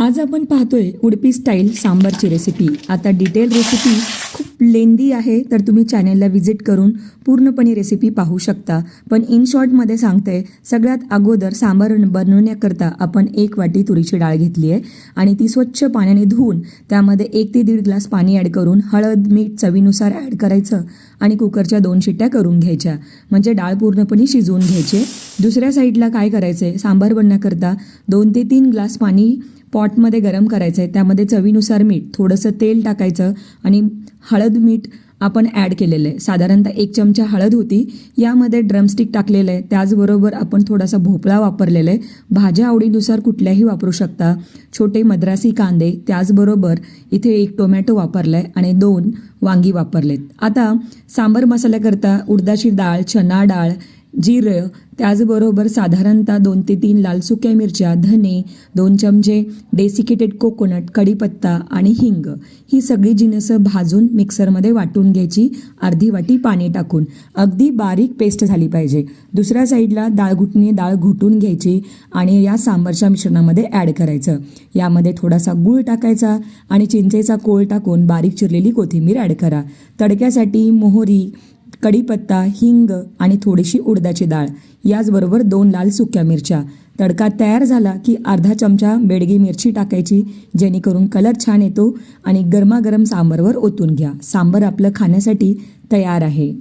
आज आपण पाहतोय उडपी स्टाईल सांबारची रेसिपी। आता डिटेल रेसिपी खूप लेंदी आहे, तर तुम्ही चॅनलला व्हिजिट करून पूर्णपणे रेसिपी पाहू शकता। पण इन शॉर्टमध्ये सांगते, सगळ्यात अगोदर सांबार बनवण्याकरता आपण 1 वाटी तुरीची डाळ घेतली आहे आणि ती स्वच्छ पाण्याने धुवून त्यामध्ये 1 ते 1.5 ग्लास पाणी ॲड करून हळद मीठ चवीनुसार ॲड करायचं आणि कुकरच्या 2 शिट्ट्या करून घ्यायच्या, म्हणजे डाळ पूर्णपणे शिजवून घ्यायची। दुसऱ्या साईडला काय करायचं, सांबार बनवण्याकरता 2 ते 3 ग्लास पाणी पॉटमध्ये गरम करायचं आहे। त्यामध्ये चवीनुसार मीठ, थोडंसं तेल टाकायचं आणि हळद मीठ आपण ॲड केलेलं आहे। साधारणतः 1 चमचा हळद होती, यामध्ये ड्रमस्टिक टाकलेलं आहे। त्याचबरोबर आपण थोडासा भोपळा वापरलेला आहे। भाज्या आवडीनुसार कुठल्याही वापरू शकता। छोटे मद्रासी कांदे, त्याचबरोबर इथे 1 टोमॅटो वापरला आहे आणि 2 वांगी वापरलेत। आता सांबार मसाल्याकरता उडदाची डाळ, चणा डाळ, जिरं, त्याचबरोबर साधारणतः 2 ते 3 लाल सुक्या मिरच्या, धने, 2 चमचे डेसिकेटेड कोकोनट, कढीपत्ता आणि हिंग, ही सगळी जिन्नसं भाजून मिक्सरमध्ये वाटून घ्यायची। अर्धी वाटी पाणी टाकून अगदी बारीक पेस्ट झाली पाहिजे। दुसऱ्या साईडला डाळ घुटून घ्यायची आणि या सांबारच्या मिश्रणामध्ये ॲड करायचं। यामध्ये थोडासा गूळ टाकायचा आणि चिंचेचा कोळ टाकून बारीक चिरलेली कोथिंबीर ॲड करा। तडक्यासाठी मोहरी, कढीपत्ता, हिंग आणि थोडीशी उडदाची डाळ, याचबरोबर 2 लाल सुक्या मिरच्या। तडका तयार झाला की अर्धा चमचा बेडगी मिरची टाकायची, जेणेकरून कलर छान येतो आणि गरमागरम सांबारवर ओतून घ्या। सांबार आपलं खाण्यासाठी तयार आहे।